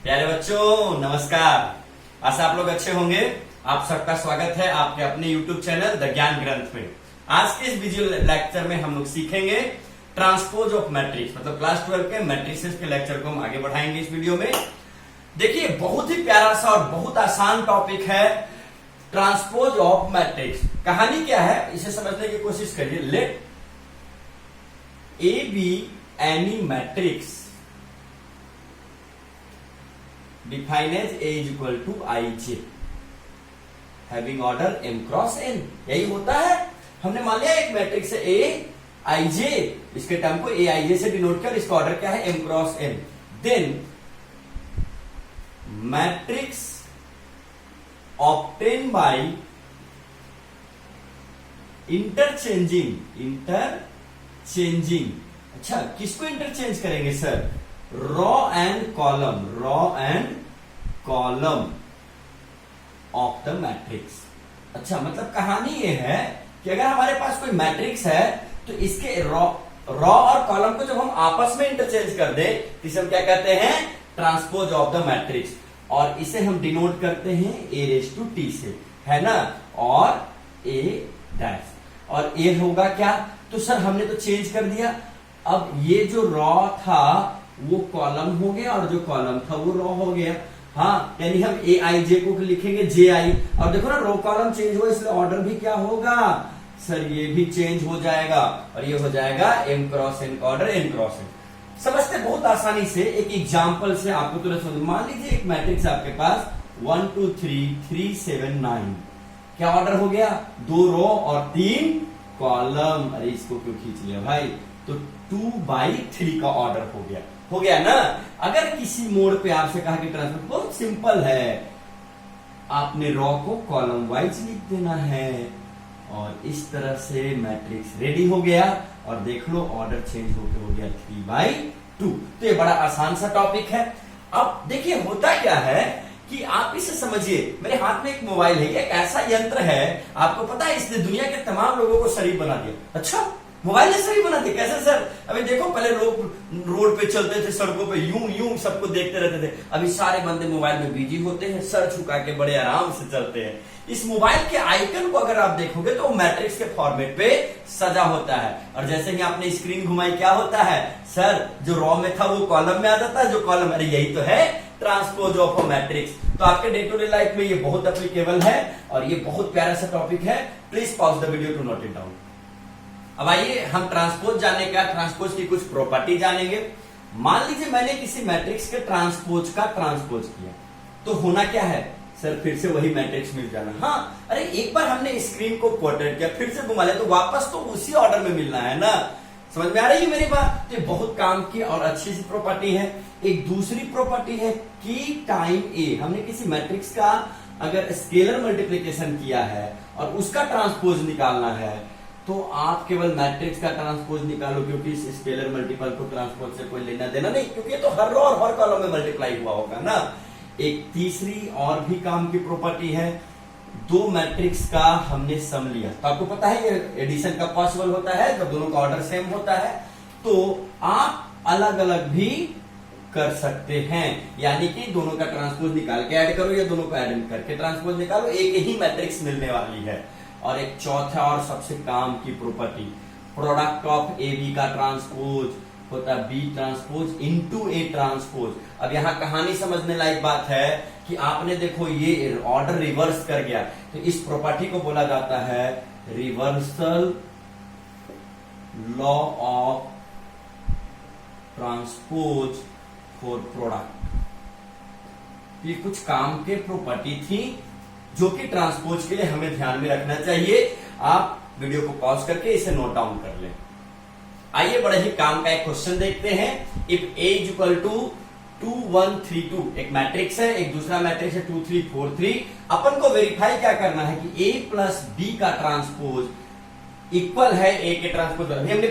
प्यारे बच्चों नमस्कार। आशा आप लोग अच्छे होंगे। आप सबका स्वागत है आपके अपने YouTube चैनल द ज्ञान ग्रंथ में। आज के इस वीडियो लेक्चर में हम लोग सीखेंगे ट्रांसपोज ऑफ मैट्रिक्स, मतलब क्लास 12 के मैट्रिसेस के लेक्चर को हम आगे बढ़ाएंगे इस वीडियो में। देखिए बहुत ही प्यारा सा और बहुत आसान टॉपिक है ट्रांसपोज ऑफ मैट्रिक्स। कहानी क्या है इसे समझने की कोशिश करिए। Let A B any matrix define as A is equal to i j having order m cross n। यही होता है। हमने मान लिया एक मैट्रिक्स है ए आई जे, इसके टर्म को ए आई जे से डिनोट कर, इसका ऑर्डर क्या है m cross n। Then matrix obtain by interchanging. अच्छा किसको इंटरचेंज करेंगे sir? Row and column of the matrix. अच्छा मतलब कहानी ये है कि अगर हमारे पास कोई मैट्रिक्स है तो इसके रो और कॉलम को जब हम आपस में इंटरचेंज कर दे तो इसे हम क्या कहते हैं? Transpose of the matrix. और इसे हम डिनोट करते हैं ए रेज टू टी से, है ना, और ए डैश। और ए होगा क्या? तो सर हमने तो चेंज कर दिया। अब ये जो रॉ था वो कॉलम हो गया और जो कॉलम था वो रो हो गया। हाँ, यानी हम ए आई जे को लिखेंगे जे आई। और देखो ना रो कॉलम चेंज हुआ इसलिए ऑर्डर भी क्या होगा सर? ये भी चेंज हो जाएगा और ये हो जाएगा m क्रॉस n का ऑर्डर n क्रॉस n। समझते बहुत आसानी से एक एग्जांपल से आपको तुरंत समझ। मान लीजिए एक मैट्रिक्स आपके पास 1 2 3 3 7 9। क्या ऑर्डर हो गया? 2 रो और 3 कॉलम। अरे इसको क्यों खींच लिया भाई? तो 2/3 का ऑर्डर हो गया ना। अगर किसी मोड पे आपसे कहा कि ट्रांसपोज, बहुत सिंपल है, आपने रॉ को कॉलम वाइज लिख देना है और इस तरह से मैट्रिक्स रेडी हो गया। और देख लो ऑर्डर चेंज होकर हो गया 3/2। तो ये बड़ा आसान सा टॉपिक है। अब देखिए होता क्या है कि आप इसे समझिए। मेरे हाथ में एक मोबाइल है, एक ऐसा यंत्र है, आपको पता है इसने दुनिया के तमाम लोगों को शरीफ बना दिया। अच्छा मोबाइल ने शरीफ बना दिया? कैसे सर? अभी देखो पहले लोग रोड पे चलते थे, सड़कों पे यूं सबको देखते रहते थे। अभी सारे बंदे मोबाइल में बिजी होते हैं, सर झुका के बड़े आराम से चलते हैं। इस मोबाइल के आइकन को अगर आप देखोगे तो मैट्रिक्स के फॉर्मेट पे सजा होता है। और जैसे ही आपने स्क्रीन घुमाई क्या होता है सर? जो रॉ में था वो कॉलम में आ जाता है, जो कॉलम, अरे यही तो है ट्रांसपोज ऑफ अ मैट्रिक्स। तो आपके डे टू डे लाइफ में ये बहुत एप्लीकेबल है और ये बहुत प्यारा सा टॉपिक है। Please pause the video to note it down. अब आइए हम ट्रांसपोज जाने का, ट्रांसपोज की कुछ प्रॉपर्टी जानेंगे। मान लीजिए मैंने किसी मैट्रिक्स के ट्रांसपोज का ट्रांसपोज किया तो होना क्या है सर? फिर से वही मैट्रिक्स मिल जाना। हाँ अरे एक बार हमने स्क्रीन को पोर्ट्रेट किया, फिर से घुमा लिया तो वापस तो उसी ऑर्डर में मिलना है ना। समझ में आ रही है मेरी बात? तो बहुत काम की और अच्छी सी प्रॉपर्टी है। एक दूसरी प्रॉपर्टी है की टाइम ए। हमने किसी मैट्रिक्स का अगर स्केलर मल्टीप्लीकेशन किया है और उसका ट्रांसपोज निकालना है तो आप केवल मैट्रिक्स का ट्रांसपोज निकालो, क्योंकि इस स्केलर मल्टीपल को ट्रांसपोज से कोई लेना देना नहीं, क्योंकि ये तो हर रो और हर कॉलम में मल्टीप्लाई हुआ होगा ना। एक तीसरी और भी काम की प्रॉपर्टी है, दो मैट्रिक्स का हमने सम लिया तो आपको पता है ये एडिशन का पॉसिबल होता है जब दोनों का ऑर्डर सेम होता है। तो आप अलग अलग भी कर सकते हैं, यानी कि दोनों का ट्रांसपोज निकाल के ऐड करो या दोनों को ऐड करके ट्रांसपोज निकालो, एक ही मैट्रिक्स मिलने वाली है। और एक चौथा और सबसे काम की property, product of A B का ट्रांसपोज होता है B transpose into A transpose. अब यहां कहानी समझने लायक बात है कि आपने देखो ये ऑर्डर रिवर्स कर गया तो इस प्रॉपर्टी को बोला जाता है reversal law of transpose for product. ये कुछ काम के प्रॉपर्टी थी जो कि ट्रांसपोज के लिए हमें ध्यान में रखना चाहिए। आप वीडियो को पॉज करके इसे नोट डाउन कर लें। आइए बड़े ही काम का एक क्वेश्चन देखते हैं। If A is equal to 2 1 3 2, एक मैट्रिक्स है, एक दूसरा मैट्रिक्स है 2 3 4 3। अपन को वेरीफाई क्या करना है कि ए प्लस बी का ट्रांसपोज इक्वल है ए के ट्रांसपोज। अभी हमने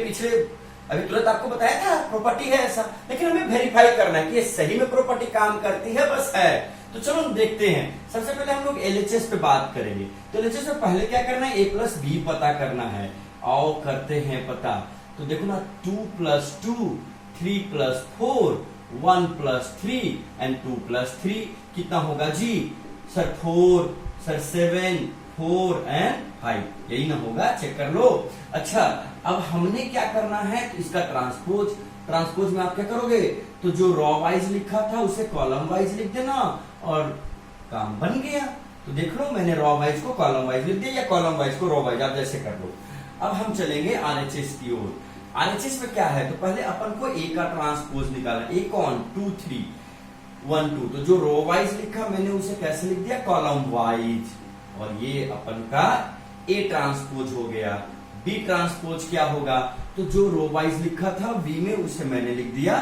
अभी तुरंत आपको बताया था प्रॉपर्टी है ऐसा, लेकिन हमें वेरीफाई करना है कि ये सही में प्रॉपर्टी काम करती है, बस है। तो चलो हम देखते हैं। सबसे पहले हम लोग एलएचएस पे बात करेंगे। तो एलएचएस में पहले क्या करना है? ए प्लस बी पता करना है। आओ करते हैं पता। तो देखो ना 2 + 2 3 + 4 1 प्लस 3 एंड 2 प्लस 3 कितना होगा जी सर 4, सर 7, 4 एंड 5, यही ना होगा, चेक कर लो। अच्छा अब हमने क्या करना है, तो इसका ट्रांसपोज में आप क्या करोगे, तो जो रॉ वाइज लिखा था उसे कॉलम वाइज लिख देना और काम बन गया। तो देख लो मैंने रॉ वाइज को कॉलम वाइज लिख दिया या कॉलम वाइज को रॉ वाइज, आप जैसे कर लो। अब हम चलेंगे आरएचएस की ओर। आरएचएस में क्या है, तो पहले अपन को ए का ट्रांसपोज निकालना, ए कौन 2 3 1 2, तो जो रो वाइज लिखा मैंने उसे कैसे लिख दिया कॉलम वाइज, और ये अपन का ए ट्रांसपोज हो गया। बी ट्रांसपोज क्या होगा, तो जो रो वाइज लिखा था बी में उसे मैंने लिख दिया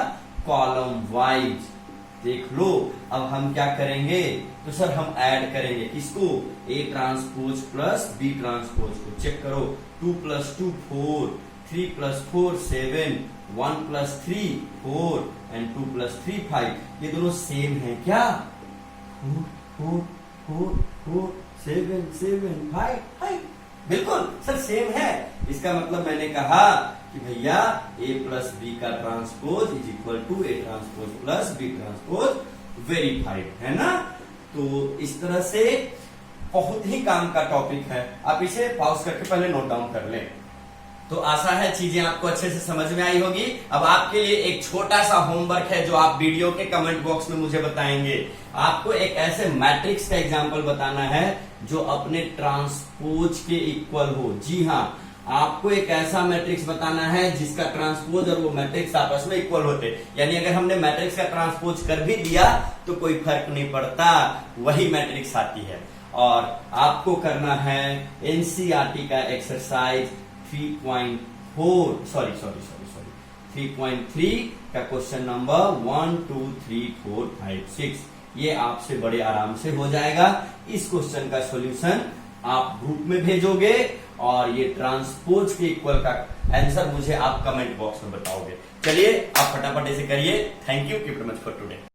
कॉलम वाइज। देख लो अब हम क्या करेंगे, तो सर हम ऐड करेंगे किसको, A transpose plus B transpose को। चेक करो 2 plus 2 4, 3 plus 4 7, 1 plus 3 4 and 2 plus 3 5, ये दोनों सेम है क्या, 4 4 4 4 7 7 5 5, बिल्कुल सर सेम है। इसका मतलब मैंने कहा कि भैया ए प्लस बी का transpose is equal to A transpose plus B transpose verified, है ना। तो इस तरह से बहुत ही काम का टॉपिक है, आप इसे पॉज करके पहले नोट डाउन कर लें। तो आशा है चीजें आपको अच्छे से समझ में आई होगी। अब आपके लिए एक छोटा सा होमवर्क है जो आप वीडियो के कमेंट बॉक्स में मुझे बताएंगे। आपको एक ऐसे मैट्रिक्स का एग्जांपल बताना है जो अपने ट्रांसपोज के इक्वल हो। जी हाँ, आपको एक ऐसा मैट्रिक्स बताना है जिसका ट्रांसपोज और वो मैट्रिक्स आपस में इक्वल होते, यानी अगर हमने मैट्रिक्स का ट्रांसपोज कर भी दिया तो कोई फर्क नहीं पड़ता, वही मैट्रिक्स आती है। और आपको करना है एनसीईआरटी का एक्सरसाइज 3.3 का क्वेश्चन नंबर 1 2 3 4 5 6, ये आपसे बड़े आराम से हो जाएगा। इस क्वेश्चन का सॉल्यूशन आप ग्रुप में भेजोगे और ये ट्रांसपोज के इक्वल का आंसर मुझे आप कमेंट बॉक्स में बताओगे। चलिए आप फटाफट ऐसे करिए। Thank you, keep it much for today.